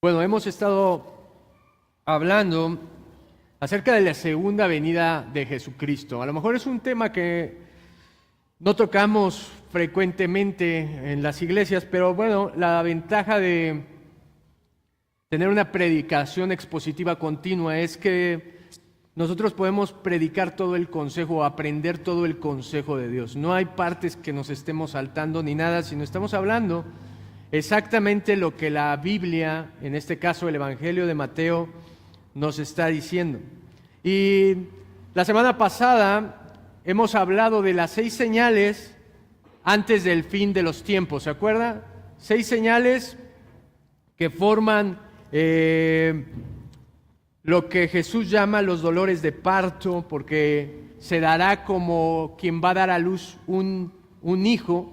Bueno, hemos estado hablando acerca de la segunda venida de Jesucristo. A lo mejor es un tema que no tocamos frecuentemente en las iglesias, pero bueno, la ventaja de tener una predicación expositiva continua es que nosotros podemos predicar todo el consejo, aprender todo el consejo de Dios. No hay partes que nos estemos saltando ni nada, sino estamos hablando exactamente lo que la Biblia, en este caso el Evangelio de Mateo, nos está diciendo. Y la semana pasada hemos hablado de las 6 señales antes del fin de los tiempos, ¿se acuerda? 6 señales que forman lo que Jesús llama los dolores de parto, porque se dará como quien va a dar a luz un hijo,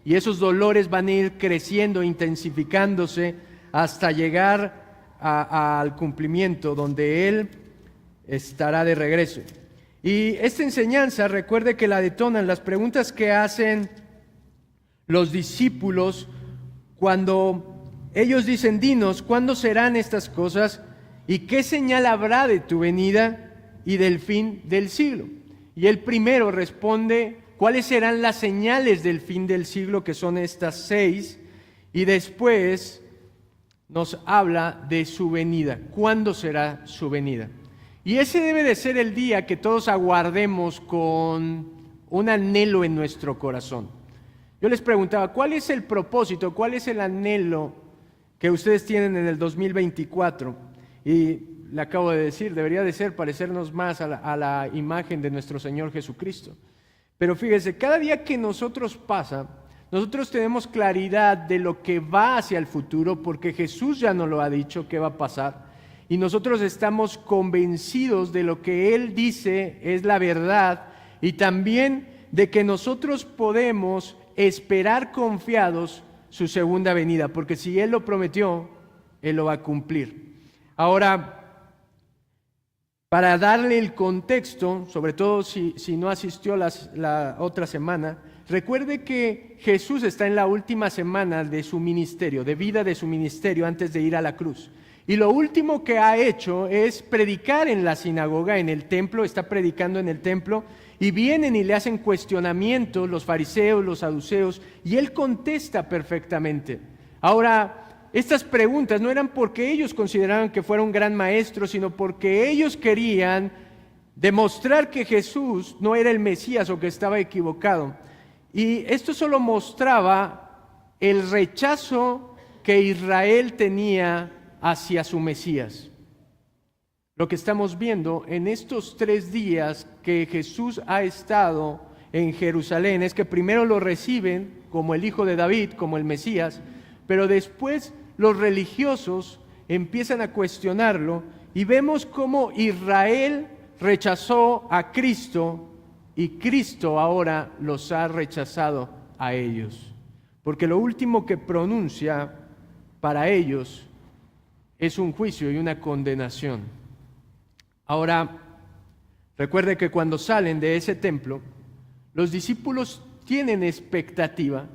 y esos dolores van a ir creciendo, intensificándose, hasta llegar al cumplimiento, donde Él estará de regreso. Y esta enseñanza, recuerde que la detonan las preguntas que hacen los discípulos cuando ellos dicen: dinos, ¿cuándo serán estas cosas? ¿Y qué señal habrá de tu venida y del fin del siglo? Y el primero responde: ¿cuáles serán las señales del fin del siglo? Que son estas 6. Y después nos habla de su venida. ¿Cuándo será su venida? Y ese debe de ser el día que todos aguardemos con un anhelo en nuestro corazón. Yo les preguntaba, ¿cuál es el propósito, cuál es el anhelo que ustedes tienen en el 2024? Y le acabo de decir, debería de ser parecernos más a la imagen de nuestro Señor Jesucristo. Pero fíjese, cada día que nosotros pasa, nosotros tenemos claridad de lo que va hacia el futuro, porque Jesús ya nos lo ha dicho que va a pasar, y nosotros estamos convencidos de lo que Él dice es la verdad, y también de que nosotros podemos esperar confiados su segunda venida, porque si Él lo prometió, Él lo va a cumplir. Ahora, para darle el contexto, sobre todo si no asistió la otra semana, recuerde que Jesús está en la última semana de su ministerio, de vida de su ministerio antes de ir a la cruz. Y lo último que ha hecho es predicar en la sinagoga, en el templo, está predicando en el templo, y vienen y le hacen cuestionamientos los fariseos, los saduceos, y él contesta perfectamente. Ahora, estas preguntas no eran porque ellos consideraban que fuera un gran maestro, sino porque ellos querían demostrar que Jesús no era el Mesías o que estaba equivocado. Y esto solo mostraba el rechazo que Israel tenía hacia su Mesías. Lo que estamos viendo en estos 3 días que Jesús ha estado en Jerusalén es que primero lo reciben como el Hijo de David, como el Mesías, pero después los religiosos empiezan a cuestionarlo y vemos cómo Israel rechazó a Cristo y Cristo ahora los ha rechazado a ellos. Porque lo último que pronuncia para ellos es un juicio y una condenación. Ahora, recuerde que cuando salen de ese templo, los discípulos tienen expectativa,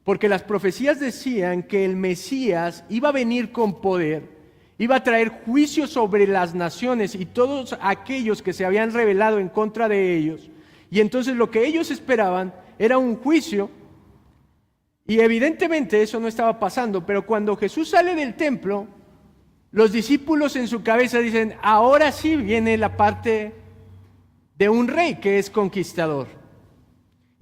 porque las profecías decían que el Mesías iba a venir con poder, iba a traer juicio sobre las naciones y todos aquellos que se habían rebelado en contra de ellos. Y entonces lo que ellos esperaban era un juicio, y evidentemente eso no estaba pasando. Pero cuando Jesús sale del templo, los discípulos en su cabeza dicen: ahora sí viene la parte de un rey que es conquistador.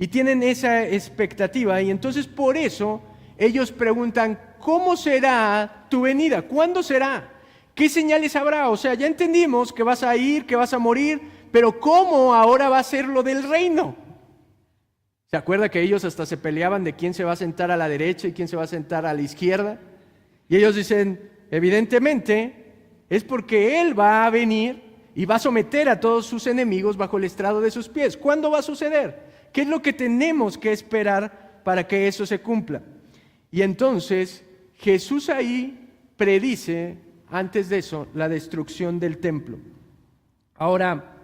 Y tienen esa expectativa, y entonces por eso ellos preguntan: ¿cómo será tu venida? ¿Cuándo será? ¿Qué señales habrá? O sea, ya entendimos que vas a ir, que vas a morir, pero ¿cómo ahora va a ser lo del reino? ¿Se acuerda que ellos hasta se peleaban de quién se va a sentar a la derecha y quién se va a sentar a la izquierda? Y ellos dicen: evidentemente es porque Él va a venir y va a someter a todos sus enemigos bajo el estrado de sus pies. ¿Cuándo va a suceder? ¿Qué es lo que tenemos que esperar para que eso se cumpla? Y entonces Jesús ahí predice, antes de eso, la destrucción del templo. Ahora,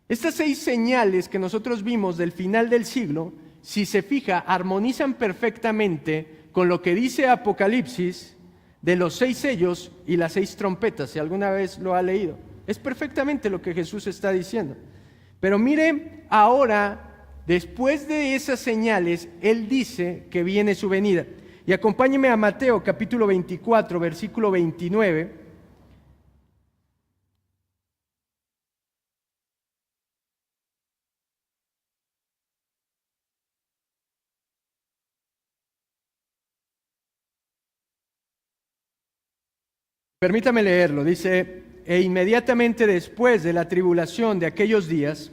estas 6 señales que nosotros vimos del final del siglo, si se fija, armonizan perfectamente con lo que dice Apocalipsis de los 6 sellos y las 6 trompetas, si alguna vez lo ha leído. Es perfectamente lo que Jesús está diciendo. Pero mire, ahora, después de esas señales, Él dice que viene su venida. Y acompáñeme a Mateo capítulo 24, versículo 29. Permítame leerlo, dice: e inmediatamente después de la tribulación de aquellos días,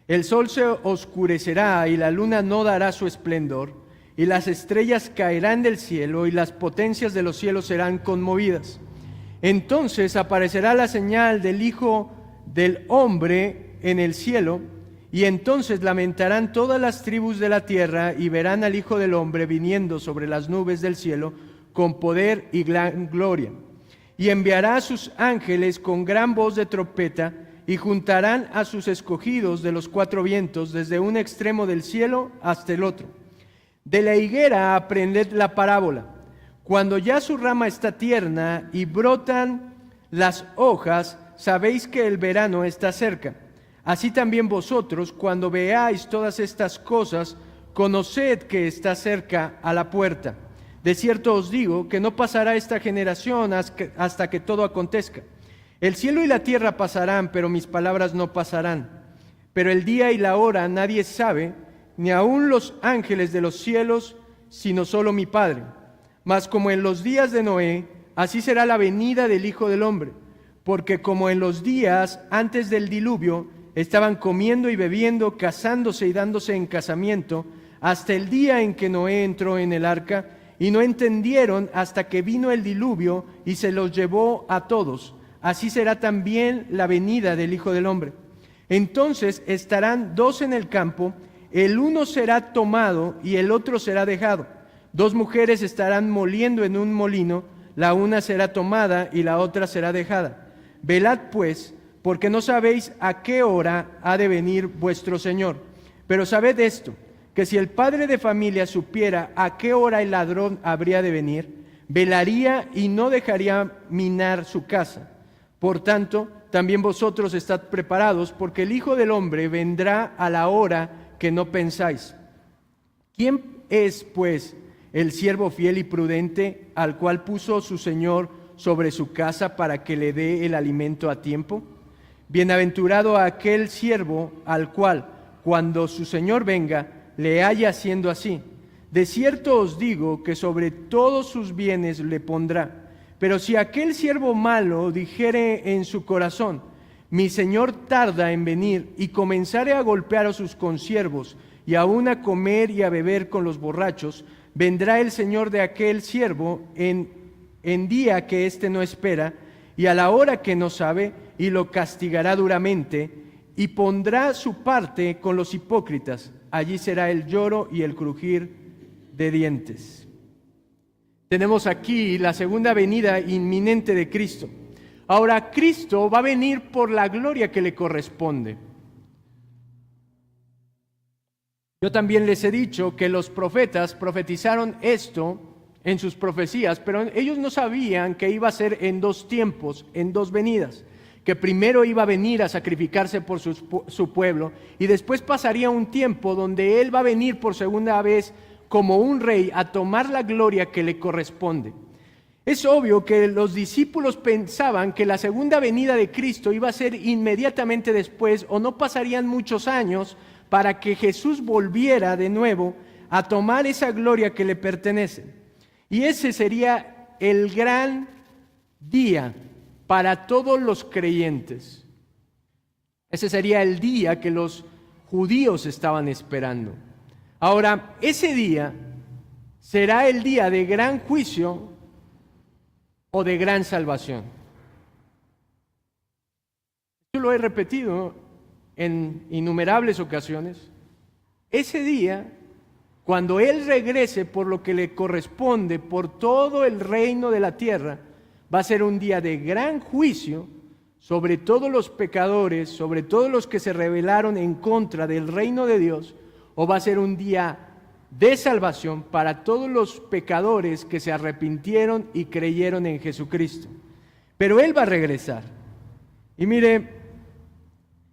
el sol se oscurecerá y la luna no dará su esplendor, y las estrellas caerán del cielo y las potencias de los cielos serán conmovidas. Entonces aparecerá la señal del Hijo del Hombre en el cielo, y entonces lamentarán todas las tribus de la tierra y verán al Hijo del Hombre viniendo sobre las nubes del cielo con poder y gran gloria. Y enviará a sus ángeles con gran voz de trompeta, y juntarán a sus escogidos de los 4 vientos, desde un extremo del cielo hasta el otro. De la higuera aprended la parábola. Cuando ya su rama está tierna y brotan las hojas, sabéis que el verano está cerca. Así también vosotros, cuando veáis todas estas cosas, conoced que está cerca a la puerta. De cierto os digo que no pasará esta generación hasta que todo acontezca. El cielo y la tierra pasarán, pero mis palabras no pasarán. Pero el día y la hora nadie sabe, ni aun los ángeles de los cielos, sino solo mi Padre. Mas como en los días de Noé, así será la venida del Hijo del Hombre. Porque como en los días antes del diluvio, estaban comiendo y bebiendo, casándose y dándose en casamiento, hasta el día en que Noé entró en el arca, y no entendieron hasta que vino el diluvio y se los llevó a todos. Así será también la venida del Hijo del Hombre. Entonces estarán 2 en el campo, el uno será tomado y el otro será dejado. 2 mujeres estarán moliendo en un molino, la una será tomada y la otra será dejada. Velad pues, porque no sabéis a qué hora ha de venir vuestro Señor. Pero sabed esto, que si el padre de familia supiera a qué hora el ladrón habría de venir, velaría y no dejaría minar su casa. Por tanto, también vosotros estad preparados, porque el Hijo del Hombre vendrá a la hora que no pensáis. ¿Quién es, pues, el siervo fiel y prudente, al cual puso su Señor sobre su casa para que le dé el alimento a tiempo? Bienaventurado aquel siervo al cual, cuando su Señor venga, le haya haciendo así. De cierto os digo que sobre todos sus bienes le pondrá. Pero si aquel siervo malo dijere en su corazón: mi señor tarda en venir, y comenzare a golpear a sus consiervos, y aun a comer y a beber con los borrachos, vendrá el señor de aquel siervo en día que éste no espera, y a la hora que no sabe, y lo castigará duramente, y pondrá su parte con los hipócritas. Allí será el lloro y el crujir de dientes. Tenemos aquí la segunda venida inminente de Cristo. Ahora, Cristo va a venir por la gloria que le corresponde. Yo también les he dicho que los profetas profetizaron esto en sus profecías, pero ellos no sabían que iba a ser en 2 tiempos, en 2 venidas. Que primero iba a venir a sacrificarse por su pueblo, y después pasaría un tiempo donde Él va a venir por segunda vez como un rey a tomar la gloria que le corresponde. Es obvio que los discípulos pensaban que la segunda venida de Cristo iba a ser inmediatamente después, o no pasarían muchos años para que Jesús volviera de nuevo a tomar esa gloria que le pertenece. Y ese sería el gran día para todos los creyentes. Ese sería el día que los judíos estaban esperando. Ahora, ese día será el día de gran juicio o de gran salvación. Yo lo he repetido en innumerables ocasiones. Ese día, cuando Él regrese por lo que le corresponde, por todo el reino de la tierra, va a ser un día de gran juicio sobre todos los pecadores, sobre todos los que se rebelaron en contra del reino de Dios, o va a ser un día de salvación para todos los pecadores que se arrepintieron y creyeron en Jesucristo. Pero Él va a regresar. Y mire,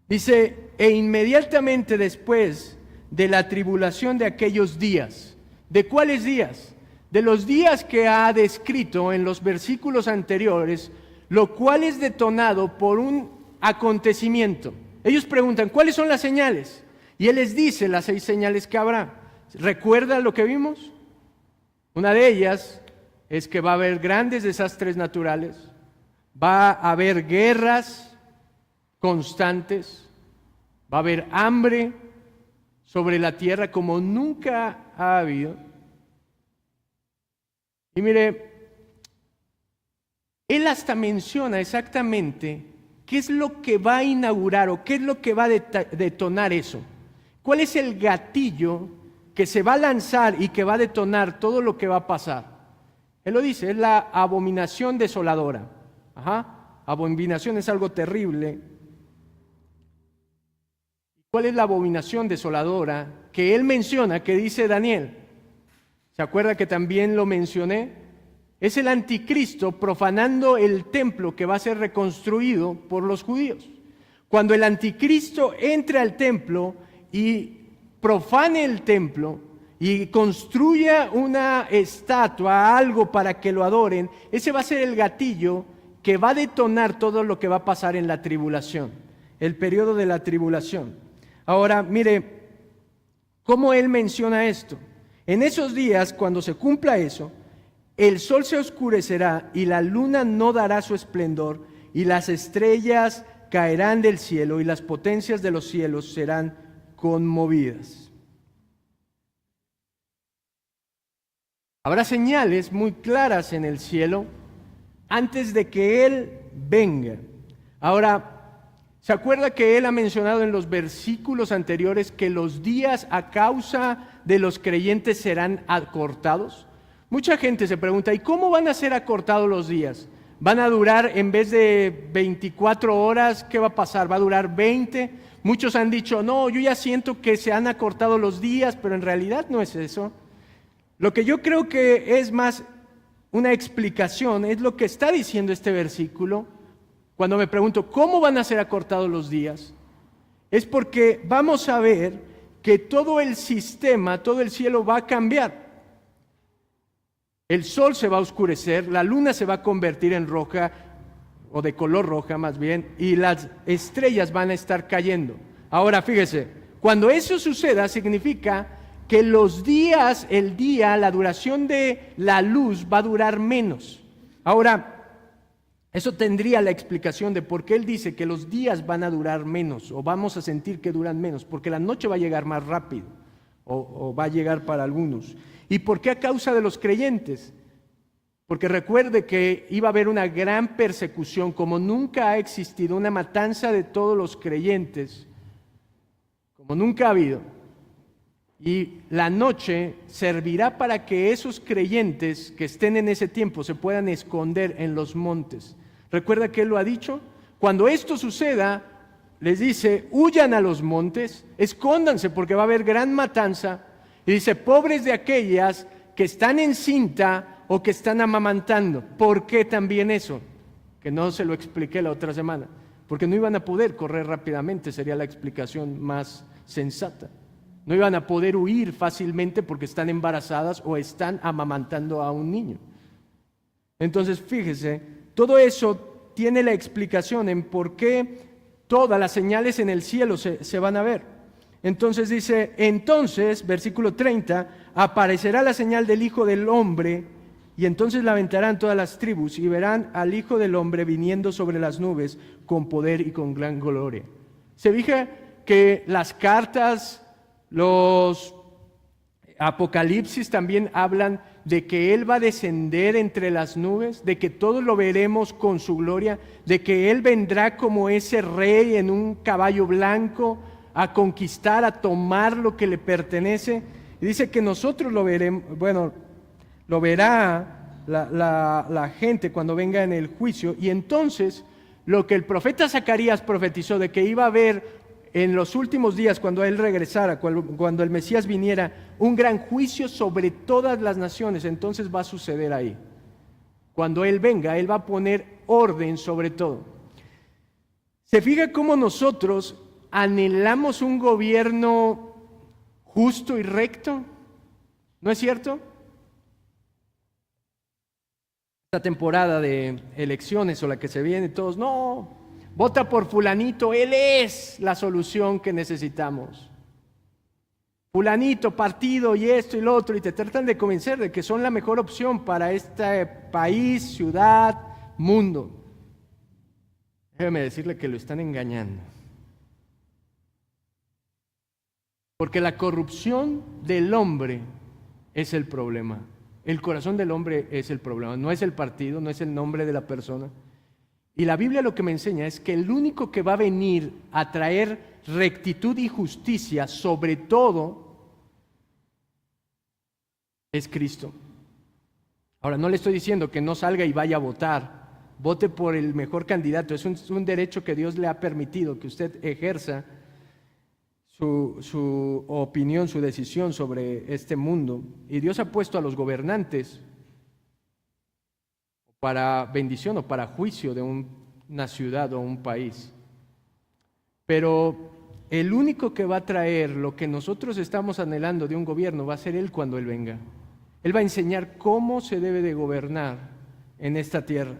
dice, e inmediatamente después de la tribulación de aquellos días. ¿De cuáles días? De los días que ha descrito en los versículos anteriores, lo cual es detonado por un acontecimiento. Ellos preguntan, ¿cuáles son las señales? Y Él les dice las 6 señales que habrá. ¿Recuerda lo que vimos? Una de ellas es que va a haber grandes desastres naturales, va a haber guerras constantes, va a haber hambre sobre la tierra como nunca ha habido. Y mire, Él hasta menciona exactamente qué es lo que va a inaugurar o qué es lo que va a detonar eso. ¿Cuál es el gatillo que se va a lanzar y que va a detonar todo lo que va a pasar? Él lo dice, es la abominación desoladora. Abominación es algo terrible. ¿Cuál es la abominación desoladora que Él menciona, que dice Daniel? ¿Se acuerda que también lo mencioné? Es el anticristo profanando el templo que va a ser reconstruido por los judíos. Cuando el anticristo entre al templo y profane el templo y construya una estatua, algo para que lo adoren, ese va a ser el gatillo que va a detonar todo lo que va a pasar en la tribulación, el periodo de la tribulación. Ahora, mire, ¿cómo Él menciona esto? En esos días, cuando se cumpla eso, el sol se oscurecerá y la luna no dará su esplendor y las estrellas caerán del cielo y las potencias de los cielos serán conmovidas. Habrá señales muy claras en el cielo antes de que Él venga. Ahora, ¿se acuerda que Él ha mencionado en los versículos anteriores que los días a causa de los creyentes serán acortados? Mucha gente se pregunta, ¿y cómo van a ser acortados los días? ¿Van a durar en vez de 24 horas? ¿Qué va a pasar? ¿Va a durar 20? Muchos han dicho, no, yo ya siento que se han acortado los días, pero en realidad no es eso. Lo que yo creo que es más una explicación es lo que está diciendo este versículo. Cuando me pregunto, ¿cómo van a ser acortados los días? Es porque vamos a ver que todo el sistema, todo el cielo va a cambiar. El sol se va a oscurecer, la luna se va a convertir en roja, o de color roja más bien, y las estrellas van a estar cayendo. Ahora fíjese, cuando eso suceda significa que los días, el día, la duración de la luz va a durar menos. Ahora, eso tendría la explicación de por qué Él dice que los días van a durar menos, o vamos a sentir que duran menos, porque la noche va a llegar más rápido, o va a llegar para algunos. ¿Y por qué a causa de los creyentes? Porque recuerde que iba a haber una gran persecución, como nunca ha existido, una matanza de todos los creyentes, como nunca ha habido. Y la noche servirá para que esos creyentes que estén en ese tiempo se puedan esconder en los montes. ¿Recuerda que Él lo ha dicho? Cuando esto suceda, les dice, huyan a los montes, escóndanse porque va a haber gran matanza. Y dice, pobres de aquellas que están en cinta o que están amamantando. ¿Por qué también eso? Que no se lo expliqué la otra semana. Porque no iban a poder correr rápidamente, sería la explicación más sensata. No iban a poder huir fácilmente porque están embarazadas o están amamantando a un niño. Entonces, fíjese, todo eso tiene la explicación en por qué todas las señales en el cielo se van a ver. Entonces dice, entonces, versículo 30, aparecerá la señal del Hijo del Hombre, y entonces lamentarán todas las tribus, y verán al Hijo del Hombre viniendo sobre las nubes con poder y con gran gloria. Se fija que las cartas, los Apocalipsis también hablan de que Él va a descender entre las nubes, de que todos lo veremos con su gloria, de que Él vendrá como ese rey en un caballo blanco, a conquistar, a tomar lo que le pertenece. Y dice que nosotros lo veremos, bueno, lo verá la gente cuando venga en el juicio. Y entonces lo que el profeta Zacarías profetizó de que iba a haber en los últimos días, cuando Él regresara, cuando el Mesías viniera, un gran juicio sobre todas las naciones. Entonces va a suceder ahí. Cuando Él venga, Él va a poner orden sobre todo. ¿Se fija cómo nosotros anhelamos un gobierno justo y recto? ¿No es cierto? Esta temporada de elecciones o la que se viene, todos, no, vota por fulanito, él es la solución que necesitamos. Fulanito, partido y esto y lo otro, y te tratan de convencer de que son la mejor opción para este país, ciudad, mundo. Déjeme decirle que lo están engañando. Porque la corrupción del hombre es el problema. El corazón del hombre es el problema, no es el partido, no es el nombre de la persona. Y la Biblia lo que me enseña es que el único que va a venir a traer rectitud y justicia, sobre todo, es Cristo. Ahora, no le estoy diciendo que no salga y vaya a votar. Vote por el mejor candidato. Es un derecho que Dios le ha permitido, que usted ejerza su opinión, su decisión sobre este mundo. Y Dios ha puesto a los gobernantes para bendición o para juicio de una ciudad o un país. Pero el único que va a traer lo que nosotros estamos anhelando de un gobierno va a ser Él cuando Él venga. Él va a enseñar cómo se debe de gobernar en esta tierra.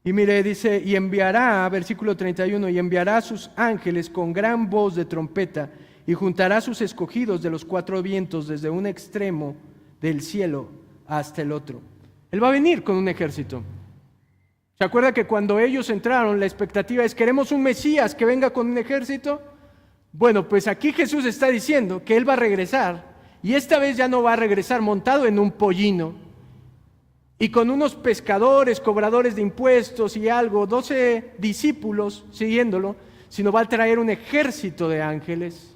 Y mire, dice, y enviará, versículo 31, y enviará a sus ángeles con gran voz de trompeta, y juntará a sus escogidos de los cuatro vientos desde un extremo del cielo hasta el otro. Él va a venir con un ejército. ¿Se acuerda que cuando ellos entraron, la expectativa es, queremos un Mesías que venga con un ejército? Bueno, pues aquí Jesús está diciendo que Él va a regresar, y esta vez ya no va a regresar montado en un pollino, y con unos pescadores, cobradores de impuestos y 12 discípulos siguiéndolo, sino va a traer un ejército de ángeles.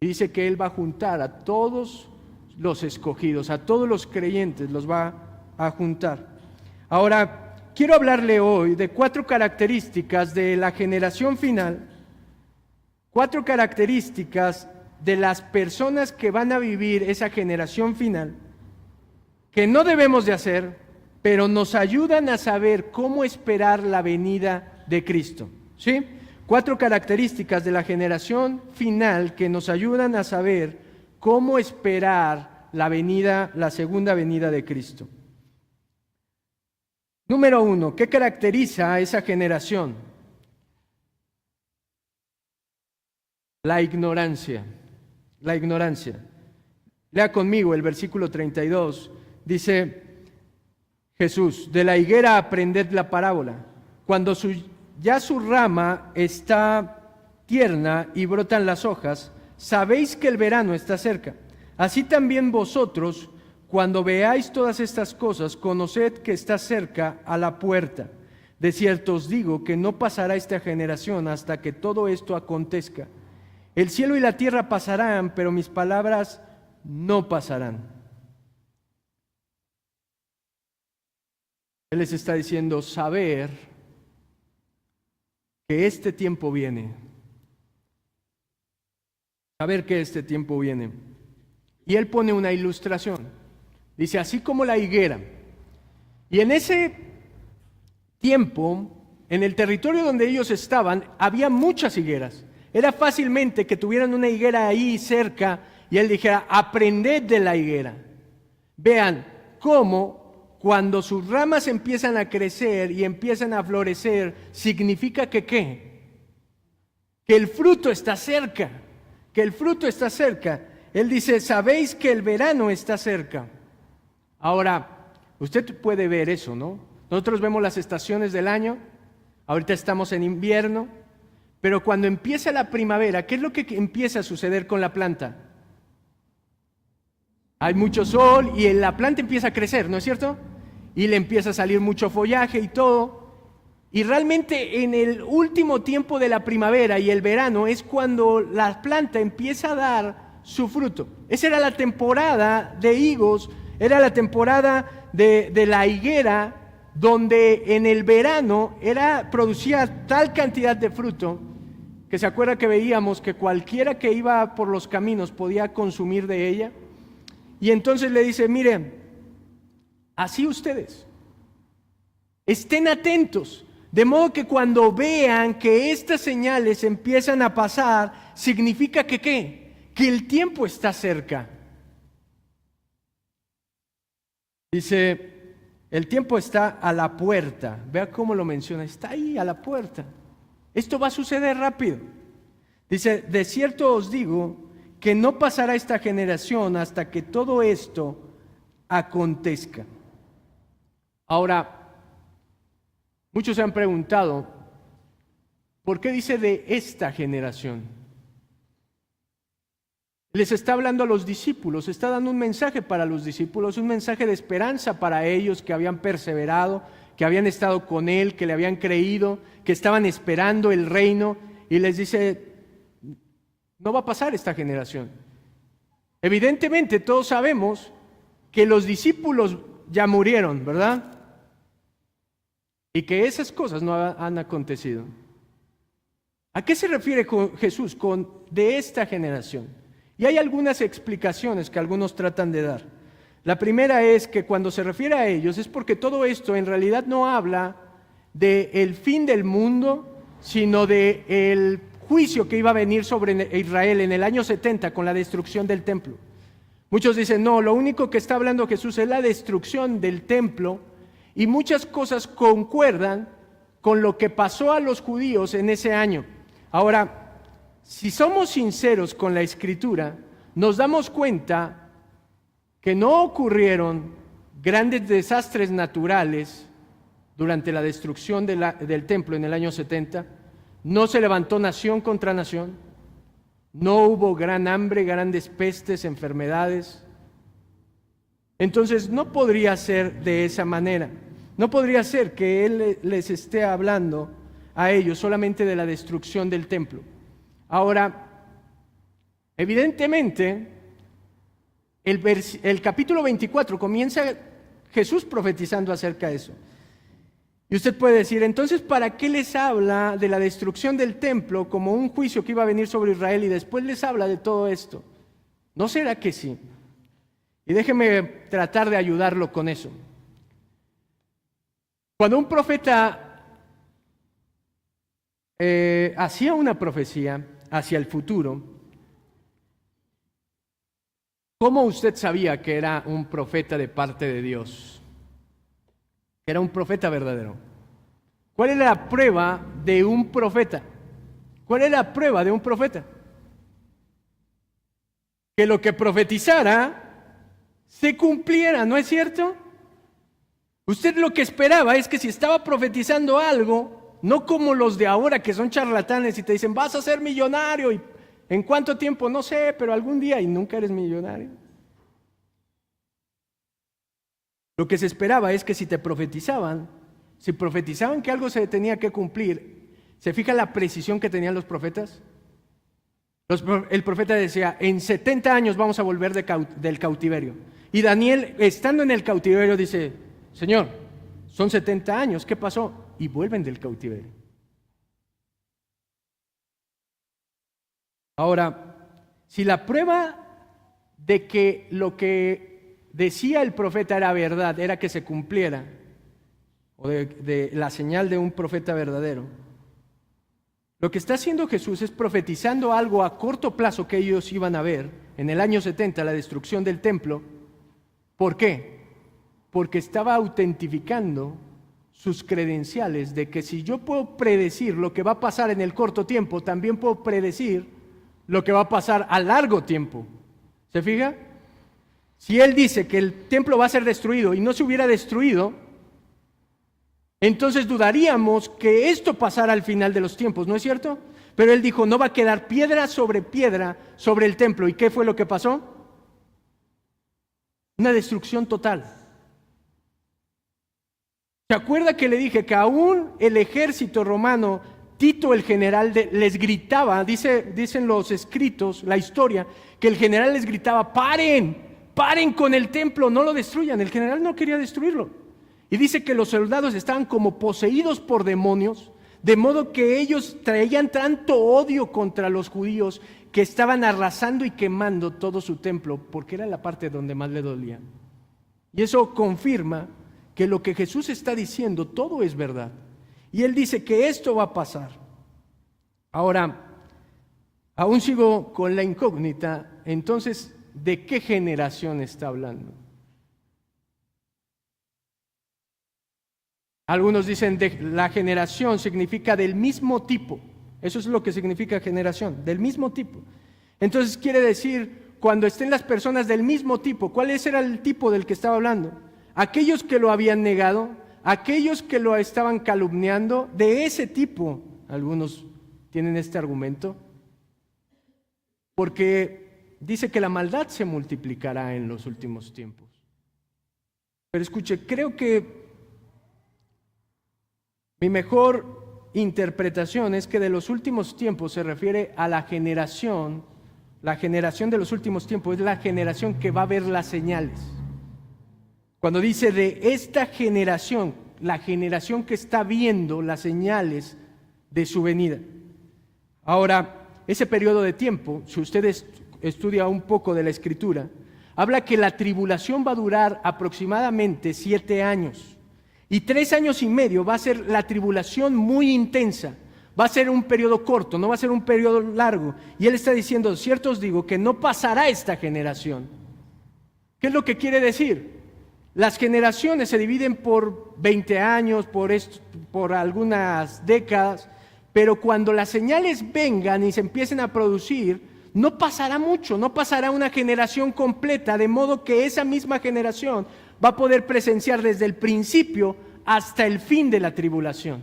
Y dice que Él va a juntar a todos los escogidos, a todos los creyentes, los va a juntar. Ahora, quiero hablarle hoy de 4 características de la generación final, 4 características de las personas que van a vivir esa generación final, que no debemos de hacer, pero nos ayudan a saber cómo esperar la venida de Cristo. ¿Sí? 4 características de la generación final que nos ayudan a saber cómo esperar la segunda venida de Cristo. Número 1, ¿qué caracteriza a esa generación? La ignorancia. La ignorancia. Lea conmigo el versículo 32. Dice Jesús, de la higuera aprended la parábola. Cuando ya su rama está tierna y brotan las hojas, sabéis que el verano está cerca. Así también vosotros, cuando veáis todas estas cosas, conoced que está cerca a la puerta. De cierto os digo que no pasará esta generación hasta que todo esto acontezca. El cielo y la tierra pasarán, pero mis palabras no pasarán. Él les está diciendo saber que este tiempo viene. Saber que este tiempo viene. Y Él pone una ilustración. Dice, así como la higuera. Y en ese tiempo, en el territorio donde ellos estaban, había muchas higueras. Era fácilmente que tuvieran una higuera ahí cerca y Él dijera, aprended de la higuera. Vean cómo cuando sus ramas empiezan a crecer y empiezan a florecer, significa que ¿qué? Que el fruto está cerca, que el fruto está cerca. Él dice, sabéis que el verano está cerca. Ahora, usted puede ver eso, ¿no? Nosotros vemos las estaciones del año, ahorita estamos en invierno, pero cuando empieza la primavera, ¿qué es lo que empieza a suceder con la planta? Hay mucho sol y la planta empieza a crecer, ¿no es cierto? Y le empieza a salir mucho follaje y todo. Y realmente en el último tiempo de la primavera y el verano es cuando la planta empieza a dar su fruto. Esa era la temporada de higos, era la temporada de la higuera donde en el verano producía tal cantidad de fruto, que se acuerda que veíamos que cualquiera que iba por los caminos podía consumir de ella. Y entonces le dice, miren, así ustedes, estén atentos, de modo que cuando vean que estas señales empiezan a pasar, significa que ¿qué? Que el tiempo está cerca. Dice, el tiempo está a la puerta. Vea cómo lo menciona, está ahí a la puerta. Esto va a suceder rápido. Dice, de cierto os digo que no pasará esta generación hasta que todo esto acontezca. Ahora, muchos se han preguntado, ¿por qué dice de esta generación? Les está hablando a los discípulos, está dando un mensaje para los discípulos, un mensaje de esperanza para ellos que habían perseverado, que habían estado con Él, que le habían creído, que estaban esperando el reino, y les dice, no va a pasar esta generación. Evidentemente todos sabemos que los discípulos ya murieron, ¿verdad? Y que esas cosas no han acontecido. ¿A qué se refiere Jesús con de esta generación? Y hay algunas explicaciones que algunos tratan de dar. La primera es que cuando se refiere a ellos es porque todo esto en realidad no habla del fin del mundo, sino del juicio que iba a venir sobre Israel en el año 70 con la destrucción del templo. Muchos dicen, no, lo único que está hablando Jesús es la destrucción del templo, y muchas cosas concuerdan con lo que pasó a los judíos en ese año. Ahora, si somos sinceros con la Escritura, nos damos cuenta que no ocurrieron grandes desastres naturales durante la destrucción del templo en el año 70, no se levantó nación contra nación, no hubo gran hambre, grandes pestes, enfermedades. Entonces no podría ser de esa manera, no podría ser que Él les esté hablando a ellos solamente de la destrucción del templo. Ahora, evidentemente, el capítulo 24 comienza Jesús profetizando acerca de eso. Y usted puede decir, entonces, ¿para qué les habla de la destrucción del templo como un juicio que iba a venir sobre Israel y después les habla de todo esto? ¿No será que sí? Y déjeme tratar de ayudarlo con eso. Cuando un profeta hacía una profecía hacia el futuro, ¿cómo usted sabía que era un profeta de parte de Dios? Que era un profeta verdadero. ¿Cuál era la prueba de un profeta? ¿Cuál era la prueba de un profeta? Que lo que profetizara se cumpliera, ¿no es cierto? Usted lo que esperaba es que si estaba profetizando algo, no como los de ahora que son charlatanes y te dicen, vas a ser millonario, y ¿en cuánto tiempo? No sé, pero algún día, y nunca eres millonario. Lo que se esperaba es que si profetizaban que algo se tenía que cumplir, ¿se fija la precisión que tenían los profetas? El profeta decía, en 70 años vamos a volver del cautiverio. Y Daniel, estando en el cautiverio, dice, Señor, son 70 años, ¿qué pasó? Y vuelven del cautiverio. Ahora, si la prueba de que lo que decía el profeta era verdad, era que se cumpliera, o de la señal de un profeta verdadero, lo que está haciendo Jesús es profetizando algo a corto plazo que ellos iban a ver en el año 70, la destrucción del templo. ¿Por qué? Porque estaba autentificando sus credenciales de que si yo puedo predecir lo que va a pasar en el corto tiempo, también puedo predecir lo que va a pasar a largo tiempo. ¿Se fija? Si Él dice que el templo va a ser destruido y no se hubiera destruido, entonces dudaríamos que esto pasara al final de los tiempos, ¿no es cierto? Pero Él dijo, no va a quedar piedra sobre el templo. ¿Y qué fue lo que pasó? Una destrucción total. ¿Se acuerda que le dije que aún el ejército romano, Tito el general, les gritaba, dicen los escritos, la historia, que el general les gritaba, paren con el templo, no lo destruyan. El general no quería destruirlo. Y dice que los soldados estaban como poseídos por demonios, de modo que ellos traían tanto odio contra los judíos que estaban arrasando y quemando todo su templo, porque era la parte donde más le dolía. Y eso confirma que lo que Jesús está diciendo, todo es verdad. Y Él dice que esto va a pasar. Ahora, aún sigo con la incógnita, entonces, ¿de qué generación está hablando? Algunos dicen de la generación significa del mismo tipo. Eso es lo que significa generación, del mismo tipo. Entonces quiere decir, cuando estén las personas del mismo tipo, ¿cuál era el tipo del que estaba hablando? Aquellos que lo habían negado, aquellos que lo estaban calumniando, de ese tipo. Algunos tienen este argumento, porque dice que la maldad se multiplicará en los últimos tiempos. Pero escuche, creo que mi mejor interpretación es que de los últimos tiempos se refiere a la generación de los últimos tiempos, es la generación que va a ver las señales. Cuando dice de esta generación, la generación que está viendo las señales de su venida. Ahora, ese periodo de tiempo, si usted estudia un poco de la Escritura, habla que la tribulación va a durar aproximadamente 7 años. Y 3 años y medio va a ser la tribulación muy intensa. Va a ser un periodo corto, no va a ser un periodo largo. Y Él está diciendo, cierto os digo, que no pasará esta generación. ¿Qué es lo que quiere decir? Las generaciones se dividen por 20 años, por algunas décadas, pero cuando las señales vengan y se empiecen a producir, no pasará mucho, no pasará una generación completa, de modo que esa misma generación va a poder presenciar desde el principio hasta el fin de la tribulación.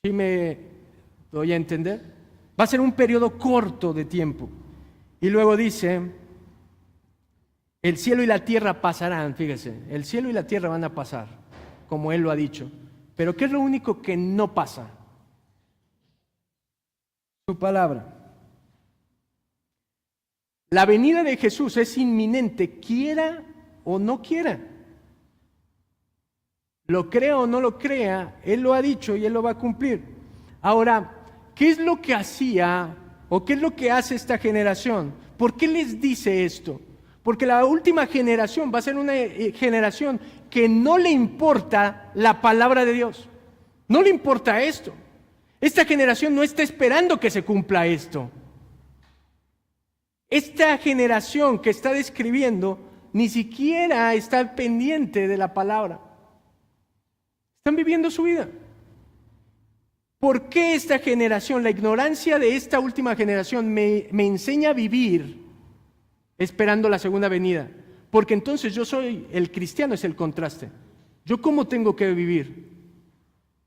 ¿Sí me doy a entender? Va a ser un periodo corto de tiempo. Y luego dice, el cielo y la tierra pasarán, fíjese, el cielo y la tierra van a pasar, como Él lo ha dicho. Pero ¿qué es lo único que no pasa? Su palabra. La venida de Jesús es inminente, quiera o no quiera. Lo crea o no lo crea, Él lo ha dicho y Él lo va a cumplir. Ahora, ¿qué es lo que hacía o qué es lo que hace esta generación? ¿Por qué les dice esto? Porque la última generación va a ser una generación que no le importa la palabra de Dios. No le importa esto. Esta generación no está esperando que se cumpla esto. Esta generación que está describiendo ni siquiera está pendiente de la palabra. Están viviendo su vida. ¿Por qué esta generación, la ignorancia de esta última generación me enseña a vivir esperando la segunda venida? Porque entonces yo soy, el cristiano es el contraste. ¿Yo cómo tengo que vivir?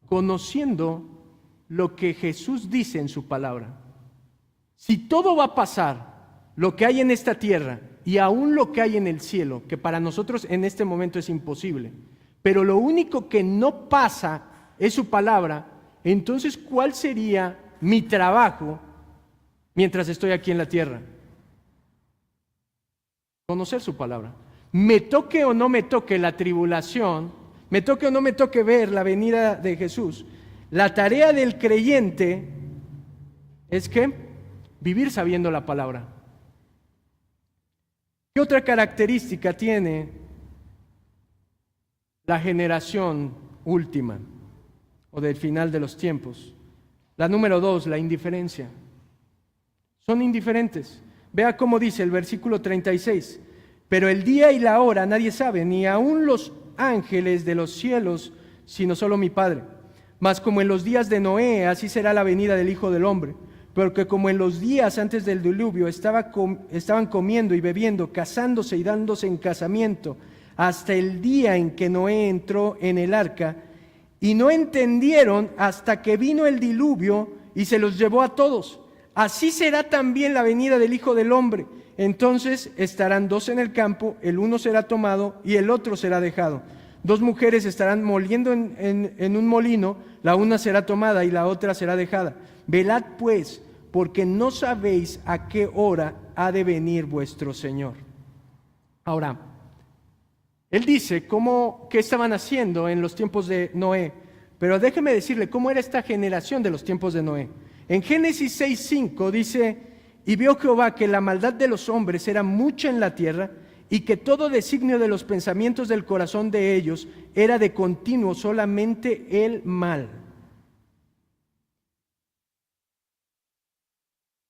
Conociendo lo que Jesús dice en su palabra. Si todo va a pasar, lo que hay en esta tierra y aún lo que hay en el cielo, que para nosotros en este momento es imposible, pero lo único que no pasa es su palabra, entonces ¿cuál sería mi trabajo mientras estoy aquí en la tierra? Conocer su palabra. Me toque o no me toque la tribulación, me toque o no me toque ver la venida de Jesús, la tarea del creyente es que vivir sabiendo la palabra. ¿Qué otra característica tiene la generación última o del final de los tiempos? La número 2, la indiferencia. Son indiferentes. Vea cómo dice el versículo 36. Pero el día y la hora nadie sabe, ni aun los ángeles de los cielos, sino solo mi Padre. Mas como en los días de Noé, así será la venida del Hijo del Hombre. Porque como en los días antes del diluvio estaban comiendo y bebiendo, casándose y dándose en casamiento, hasta el día en que Noé entró en el arca, y no entendieron hasta que vino el diluvio y se los llevó a todos. Así será también la venida del Hijo del Hombre. Entonces estarán 2 en el campo, el uno será tomado y el otro será dejado. 2 mujeres estarán moliendo en un molino, la una será tomada y la otra será dejada. Velad pues, porque no sabéis a qué hora ha de venir vuestro Señor. Ahora, Él dice qué estaban haciendo en los tiempos de Noé. Pero déjeme decirle cómo era esta generación de los tiempos de Noé. En Génesis 6:5 dice: y vio Jehová que la maldad de los hombres era mucha en la tierra, y que todo designio de los pensamientos del corazón de ellos era de continuo solamente el mal.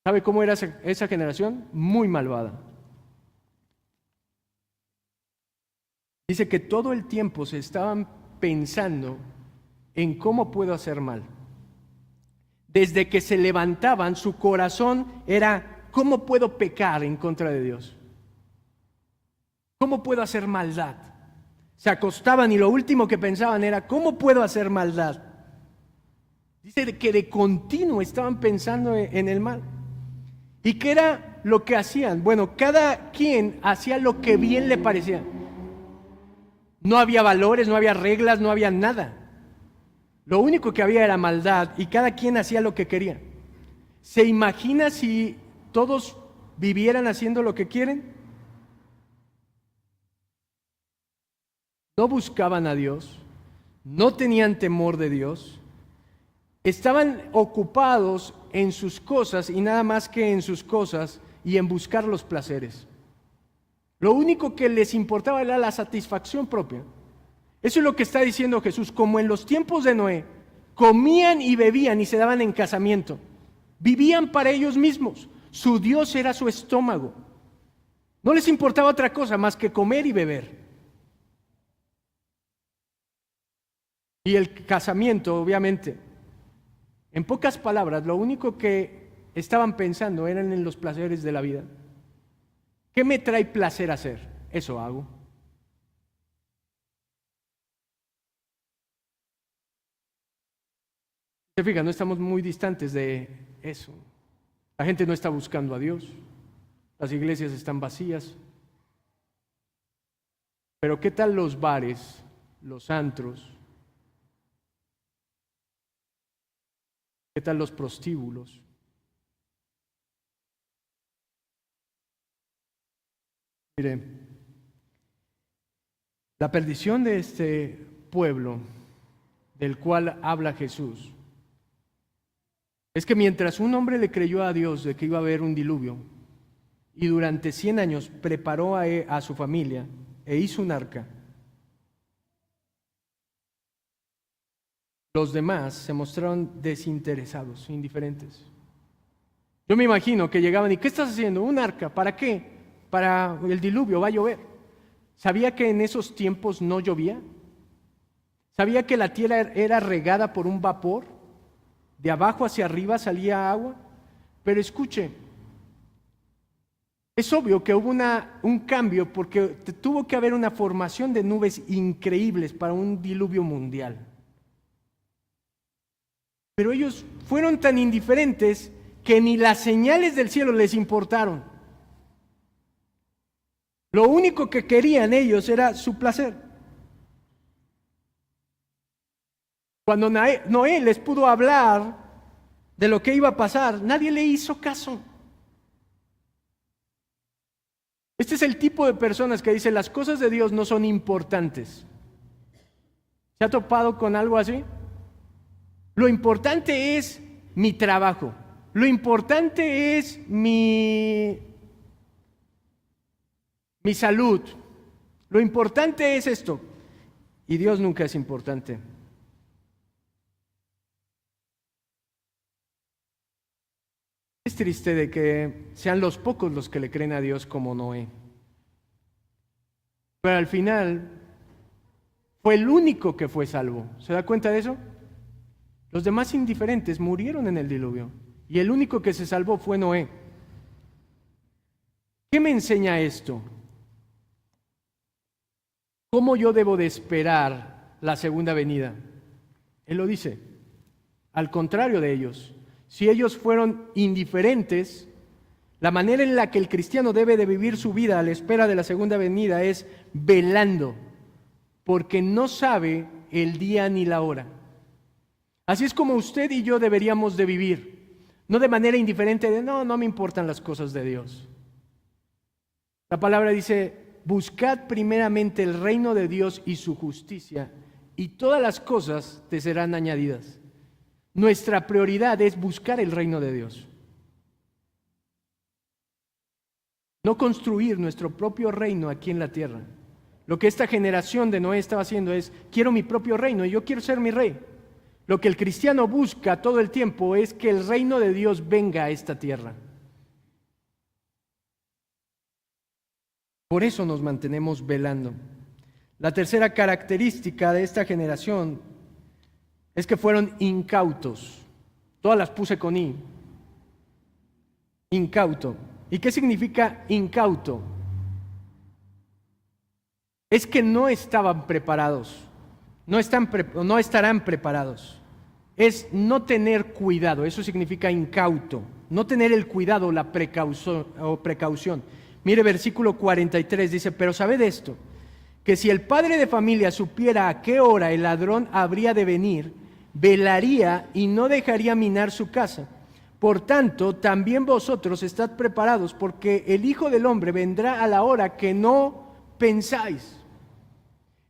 ¿Sabe cómo era esa generación? Muy malvada. Dice que todo el tiempo se estaban pensando en cómo puedo hacer mal. Desde que se levantaban, su corazón era: ¿cómo puedo pecar en contra de Dios? ¿Cómo puedo hacer maldad? Se acostaban y lo último que pensaban era: ¿cómo puedo hacer maldad? Dice que de continuo estaban pensando en el mal. ¿Y qué era lo que hacían? Bueno, cada quien hacía lo que bien le parecía. No había valores, no había reglas, no había nada. Lo único que había era maldad y cada quien hacía lo que quería. ¿Se imagina si todos vivieran haciendo lo que quieren? No buscaban a Dios, no tenían temor de Dios, estaban ocupados en sus cosas y nada más que en sus cosas y en buscar los placeres. Lo único que les importaba era la satisfacción propia. Eso es lo que está diciendo Jesús. Como en los tiempos de Noé, comían y bebían y se daban en casamiento. Vivían para ellos mismos. Su Dios era su estómago. No les importaba otra cosa más que comer y beber. Y el casamiento, obviamente. En pocas palabras, lo único que estaban pensando eran en los placeres de la vida. ¿Qué me trae placer hacer? Eso hago. Se fijan, no estamos muy distantes de eso. La gente no está buscando a Dios. Las iglesias están vacías. Pero ¿qué tal los bares, los antros? ¿Qué tal los prostíbulos? Mire, la perdición de este pueblo del cual habla Jesús es que mientras un hombre le creyó a Dios de que iba a haber un diluvio y durante 100 años preparó a su familia e hizo un arca, los demás se mostraron desinteresados, indiferentes. Yo me imagino que llegaban y: ¿qué estás haciendo? Un arca, ¿para qué? Para el diluvio, va a llover. ¿Sabía que en esos tiempos no llovía? ¿Sabía que la tierra era regada por un vapor? De abajo hacia arriba salía agua. Pero escuche, es obvio que hubo un cambio porque tuvo que haber una formación de nubes increíbles para un diluvio mundial. Pero ellos fueron tan indiferentes que ni las señales del cielo les importaron. Lo único que querían ellos era su placer. Cuando Noé les pudo hablar de lo que iba a pasar, nadie le hizo caso. Este es el tipo de personas que dicen: las cosas de Dios no son importantes. ¿Se ha topado con algo así? Lo importante es mi trabajo. Lo importante es mi salud. Lo importante es esto. Y Dios nunca es importante. Es triste de que sean los pocos los que le creen a Dios como Noé. Pero al final fue el único que fue salvo. ¿Se da cuenta de eso? Los demás indiferentes murieron en el diluvio y el único que se salvó fue Noé. ¿Qué me enseña esto? ¿Cómo yo debo de esperar la segunda venida? Él lo dice, al contrario de ellos. Si ellos fueron indiferentes, la manera en la que el cristiano debe de vivir su vida a la espera de la segunda venida es velando, porque no sabe el día ni la hora. Así es como usted y yo deberíamos de vivir, no de manera indiferente de no me importan las cosas de Dios. La palabra dice, buscad primeramente el reino de Dios y su justicia, y todas las cosas te serán añadidas. Nuestra prioridad es buscar el reino de Dios. No construir nuestro propio reino aquí en la tierra. Lo que esta generación de Noé estaba haciendo es, quiero mi propio reino y yo quiero ser mi rey. Lo que el cristiano busca todo el tiempo es que el reino de Dios venga a esta tierra. Por eso nos mantenemos velando. La tercera característica de esta generación es que fueron incautos. Todas las puse con I. Incauto. ¿Y qué significa incauto? Es que no estaban preparados. No estarán preparados. Es no tener cuidado. Eso significa incauto. No tener el cuidado, la precaución. Mire, versículo 43 dice, pero sabed esto, que si el padre de familia supiera a qué hora el ladrón habría de venir, velaría y no dejaría minar su casa. Por tanto, también vosotros estad preparados, porque el Hijo del Hombre vendrá a la hora que no pensáis.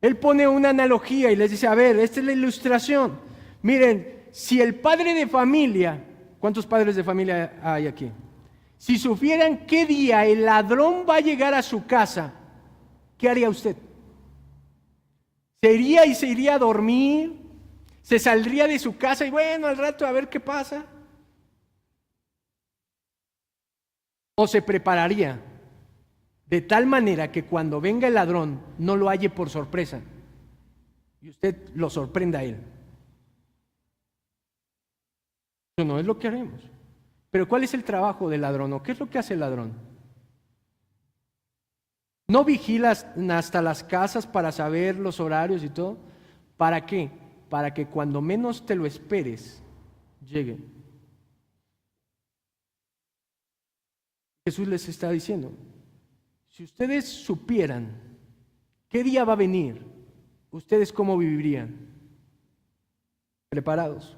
Él pone una analogía y les dice, a ver, esta es la ilustración. Miren, si el padre de familia, ¿cuántos padres de familia hay aquí? Si supieran qué día el ladrón va a llegar a su casa, ¿qué haría usted? ¿Se iría a dormir? ¿Se saldría de su casa y bueno, al rato a ver qué pasa? ¿O se prepararía de tal manera que cuando venga el ladrón no lo halle por sorpresa y usted lo sorprenda a él? Eso no es lo que haremos. Pero ¿cuál es el trabajo del ladrón o qué es lo que hace el ladrón? ¿No vigilas hasta las casas para saber los horarios y todo? ¿Para qué? Para que cuando menos te lo esperes, llegue. Jesús les está diciendo, si ustedes supieran qué día va a venir, ¿ustedes cómo vivirían? Preparados.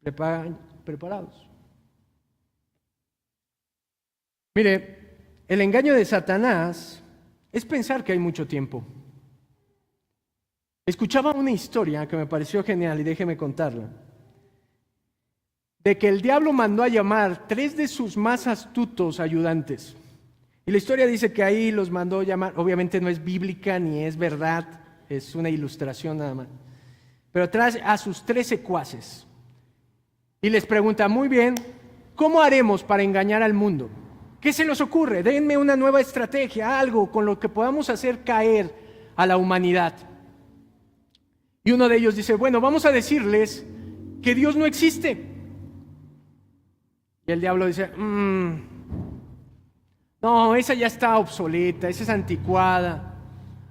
Preparados. Mire, el engaño de Satanás es pensar que hay mucho tiempo. Escuchaba una historia que me pareció genial y déjeme contarla. De que el diablo mandó a llamar 3 de sus más astutos ayudantes. Y la historia dice que ahí los mandó llamar, obviamente no es bíblica ni es verdad, es una ilustración nada más. Pero trae a sus 3 secuaces. Y les pregunta, muy bien, ¿cómo haremos para engañar al mundo? ¿Qué se nos ocurre? Denme una nueva estrategia, algo con lo que podamos hacer caer a la humanidad. Y uno de ellos dice, bueno, vamos a decirles que Dios no existe. Y el diablo dice, no, esa ya está obsoleta, esa es anticuada.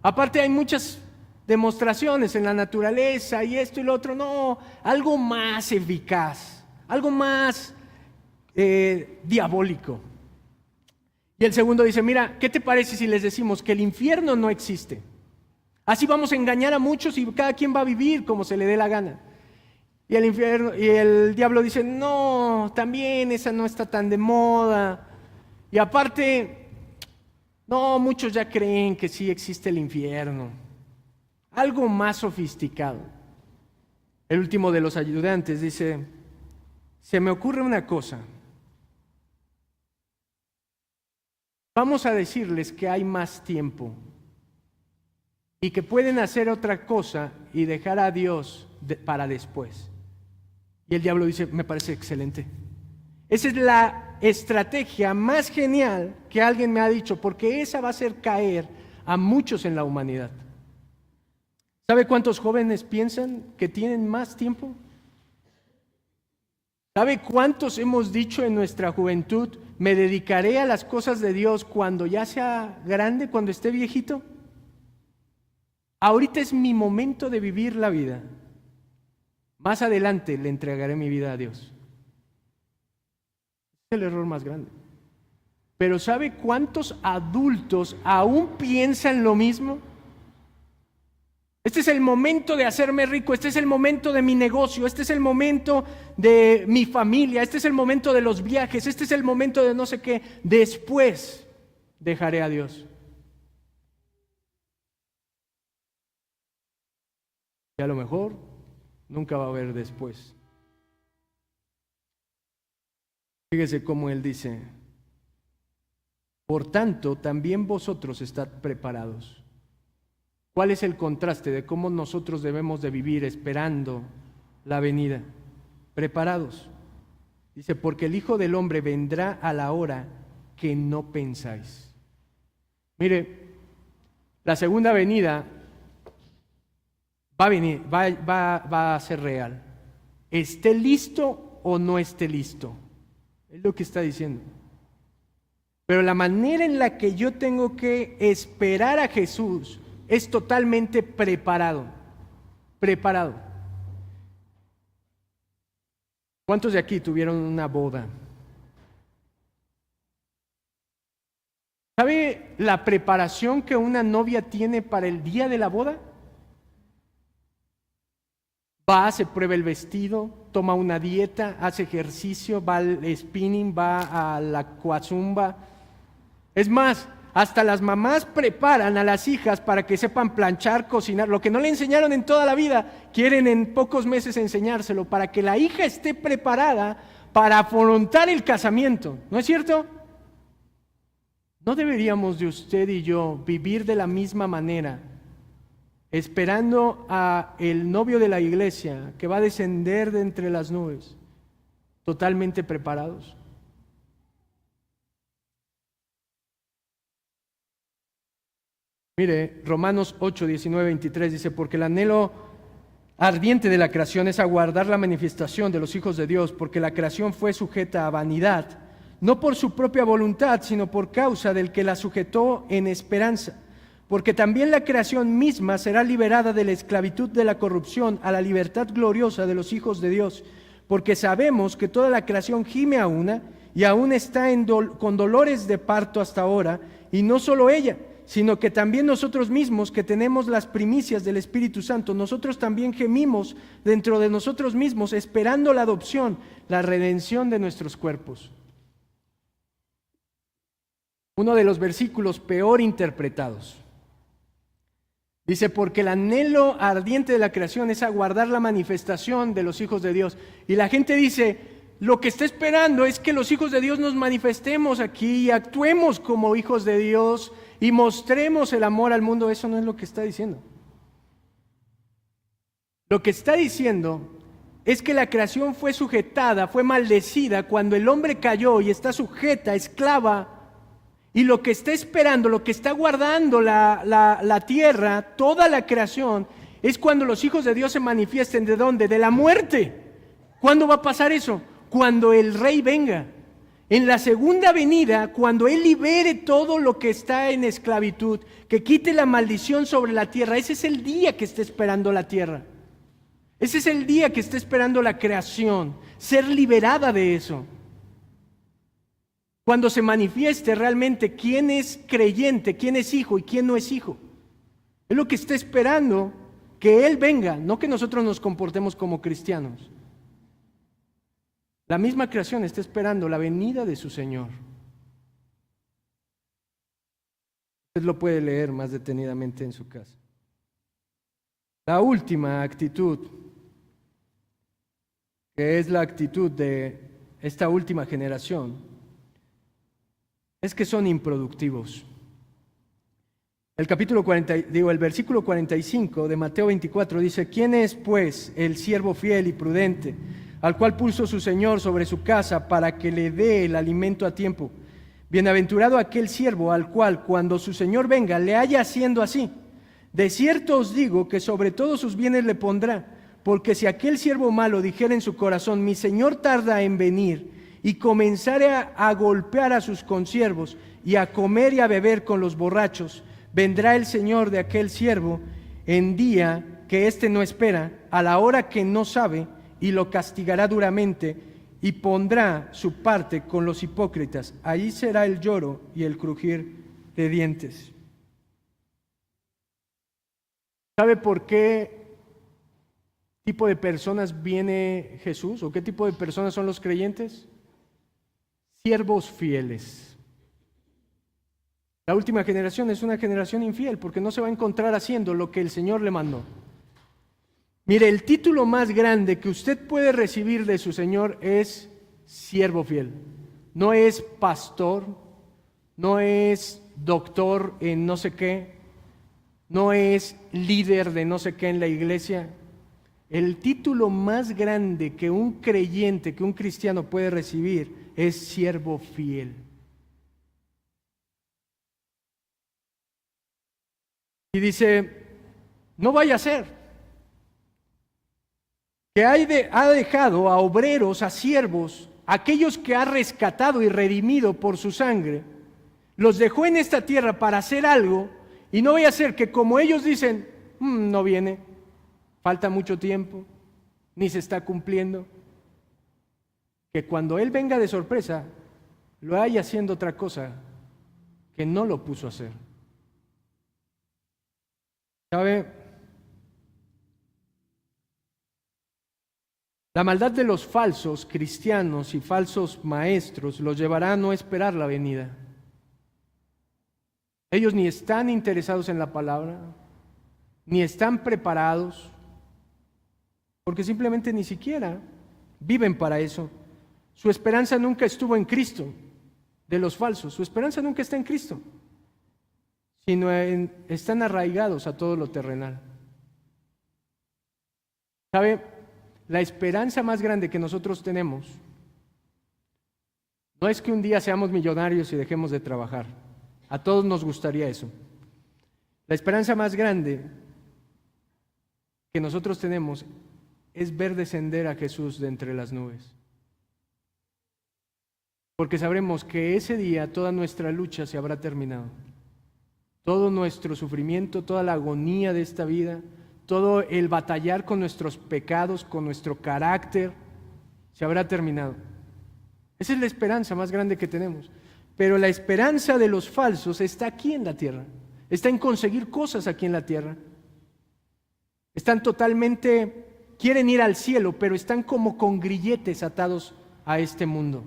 Aparte hay muchas demostraciones en la naturaleza y esto y lo otro. No, algo más eficaz, algo más diabólico. Y el segundo dice, mira, ¿qué te parece si les decimos que el infierno no existe? Así vamos a engañar a muchos y cada quien va a vivir como se le dé la gana. Y el diablo dice, no, también esa no está tan de moda. Y aparte, no, muchos ya creen que sí existe el infierno. Algo más sofisticado. El último de los ayudantes dice, se me ocurre una cosa. Vamos a decirles que hay más tiempo y que pueden hacer otra cosa y dejar a Dios para después. Y el diablo dice, me parece excelente. Esa es la estrategia más genial que alguien me ha dicho, porque esa va a hacer caer a muchos en la humanidad. ¿Sabe cuántos jóvenes piensan que tienen más tiempo? ¿Sabe cuántos hemos dicho en nuestra juventud, me dedicaré a las cosas de Dios cuando ya sea grande, cuando esté viejito? Ahorita es mi momento de vivir la vida. Más adelante le entregaré mi vida a Dios. Es el error más grande. Pero ¿sabe cuántos adultos aún piensan lo mismo? Este es el momento de hacerme rico, este es el momento de mi negocio, este es el momento de mi familia, este es el momento de los viajes, este es el momento de no sé qué. Después dejaré a Dios. que a lo mejor nunca va a haber después. Fíjese cómo él dice: por tanto, también vosotros estad preparados. ¿Cuál es el contraste de cómo nosotros debemos de vivir esperando la venida? Preparados. Dice, porque el Hijo del Hombre vendrá a la hora que no pensáis. Mire, la segunda venida va a venir, va a ser real. Esté listo o no esté listo. Es lo que está diciendo. Pero la manera en la que yo tengo que esperar a Jesús es totalmente preparado. Preparado. ¿Cuántos de aquí tuvieron una boda? ¿Sabe la preparación que una novia tiene para el día de la boda? Va, se prueba el vestido, toma una dieta, hace ejercicio, va al spinning, va a la cuazumba. Es más, hasta las mamás preparan a las hijas para que sepan planchar, cocinar. Lo que no le enseñaron en toda la vida, quieren en pocos meses enseñárselo para que la hija esté preparada para afrontar el casamiento. ¿No es cierto? ¿No deberíamos de usted y yo vivir de la misma manera, esperando a el novio de la iglesia que va a descender de entre las nubes, totalmente preparados? Mire, Romanos 8, 19, 23 dice, porque el anhelo ardiente de la creación es aguardar la manifestación de los hijos de Dios, porque la creación fue sujeta a vanidad, no por su propia voluntad, sino por causa del que la sujetó en esperanza. Porque también la creación misma será liberada de la esclavitud de la corrupción a la libertad gloriosa de los hijos de Dios. Porque sabemos que toda la creación gime a una y aún está con dolores de parto hasta ahora, y no solo ella, sino que también nosotros mismos que tenemos las primicias del Espíritu Santo, nosotros también gemimos dentro de nosotros mismos, esperando la adopción, la redención de nuestros cuerpos. Uno de los versículos peor interpretados. Dice, porque el anhelo ardiente de la creación es aguardar la manifestación de los hijos de Dios. Y la gente dice, lo que está esperando es que los hijos de Dios nos manifestemos aquí y actuemos como hijos de Dios y mostremos el amor al mundo. Eso no es lo que está diciendo. Lo que está diciendo es que la creación fue sujetada, fue maldecida cuando el hombre cayó y está sujeta, esclava. Y lo que está esperando, lo que está guardando la tierra, toda la creación, es cuando los hijos de Dios se manifiesten. ¿De dónde? De la muerte. ¿Cuándo va a pasar eso? Cuando el Rey venga. En la segunda venida, cuando Él libere todo lo que está en esclavitud, que quite la maldición sobre la tierra. Ese es el día que está esperando la tierra. Ese es el día que está esperando la creación, ser liberada de eso. Cuando se manifieste realmente quién es creyente, quién es hijo y quién no es hijo. Es lo que está esperando, que Él venga, no que nosotros nos comportemos como cristianos. La misma creación está esperando la venida de su Señor. Usted lo puede leer más detenidamente en su casa. La última actitud, que es la actitud de esta última generación, es que son improductivos. El versículo 45 de Mateo 24 dice, ¿quién es pues el siervo fiel y prudente, al cual puso su Señor sobre su casa para que le dé el alimento a tiempo? Bienaventurado aquel siervo al cual cuando su Señor venga le haya haciendo así. De cierto os digo que sobre todos sus bienes le pondrá, porque si aquel siervo malo dijera en su corazón, mi Señor tarda en venir, y comenzare a golpear a sus consiervos y a comer y a beber con los borrachos, vendrá el Señor de aquel siervo en día que éste no espera, a la hora que no sabe, y lo castigará duramente y pondrá su parte con los hipócritas. Allí será el lloro y el crujir de dientes. ¿Sabe por qué tipo de personas viene Jesús? ¿O qué tipo de personas son los creyentes? Siervos fieles. La última generación es una generación infiel porque no se va a encontrar haciendo lo que el Señor le mandó. Mire, el título más grande que usted puede recibir de su Señor es siervo fiel. No es pastor, no es doctor en no sé qué, no es líder de no sé qué en la iglesia. El título más grande que un creyente, que un cristiano puede recibir es siervo fiel. Y dice, no vaya a ser que ha dejado a obreros, a siervos, aquellos que ha rescatado y redimido por su sangre, los dejó en esta tierra para hacer algo, y no vaya a ser que como ellos dicen, no viene, falta mucho tiempo, ni se está cumpliendo, que cuando Él venga de sorpresa, lo haya haciendo otra cosa que no lo puso a hacer. ¿Sabe? La maldad de los falsos cristianos y falsos maestros los llevará a no esperar la venida. Ellos ni están interesados en la palabra, ni están preparados, porque simplemente ni siquiera viven para eso. Su esperanza nunca estuvo en Cristo, de los falsos. Su esperanza nunca está en Cristo, sino están arraigados a todo lo terrenal. ¿Sabe? La esperanza más grande que nosotros tenemos no es que un día seamos millonarios y dejemos de trabajar. A todos nos gustaría eso. La esperanza más grande que nosotros tenemos es ver descender a Jesús de entre las nubes. Porque sabremos que ese día toda nuestra lucha se habrá terminado. Todo nuestro sufrimiento, toda la agonía de esta vida, todo el batallar con nuestros pecados, con nuestro carácter, se habrá terminado. Esa es la esperanza más grande que tenemos. Pero la esperanza de los falsos está aquí en la tierra. Está en conseguir cosas aquí en la tierra. Quieren ir al cielo, pero están como con grilletes atados a este mundo.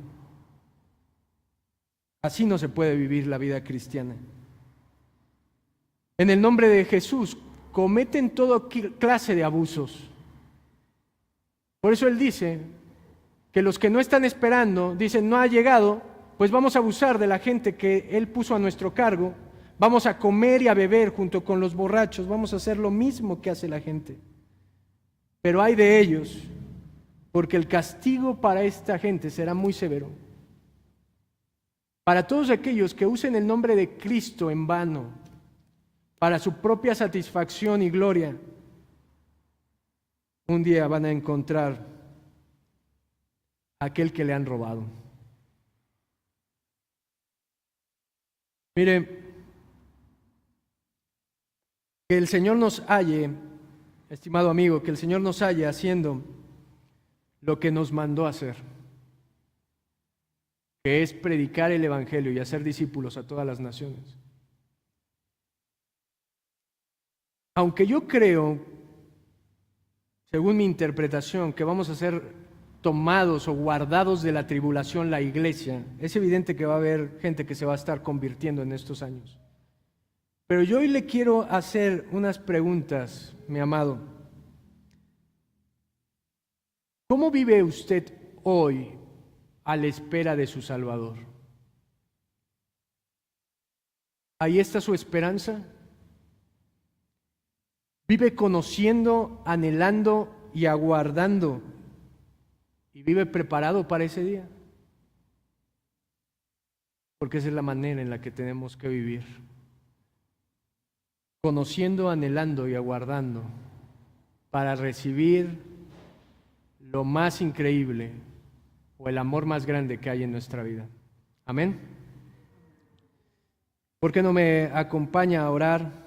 Así no se puede vivir la vida cristiana. En el nombre de Jesús cometen toda clase de abusos. Por eso Él dice que los que no están esperando, dicen, no ha llegado, pues vamos a abusar de la gente que Él puso a nuestro cargo, vamos a comer y a beber junto con los borrachos, vamos a hacer lo mismo que hace la gente. Pero hay de ellos, porque el castigo para esta gente será muy severo. Para todos aquellos que usen el nombre de Cristo en vano, para su propia satisfacción y gloria, un día van a encontrar a aquel que le han robado. Mire, que el Señor nos halle, estimado amigo, que el Señor nos halle haciendo lo que nos mandó hacer, que es predicar el Evangelio y hacer discípulos a todas las naciones. Aunque yo creo, según mi interpretación, que vamos a ser tomados o guardados de la tribulación la iglesia, es evidente que va a haber gente que se va a estar convirtiendo en estos años. Pero yo hoy le quiero hacer unas preguntas, mi amado. ¿Cómo vive usted hoy a la espera de su Salvador? ¿Ahí está su esperanza? ¿Vive conociendo, anhelando y aguardando? ¿Y vive preparado para ese día? Porque esa es la manera en la que tenemos que vivir. Conociendo, anhelando y aguardando para recibir lo más increíble o el amor más grande que hay en nuestra vida. Amén. ¿Por qué no me acompaña a orar?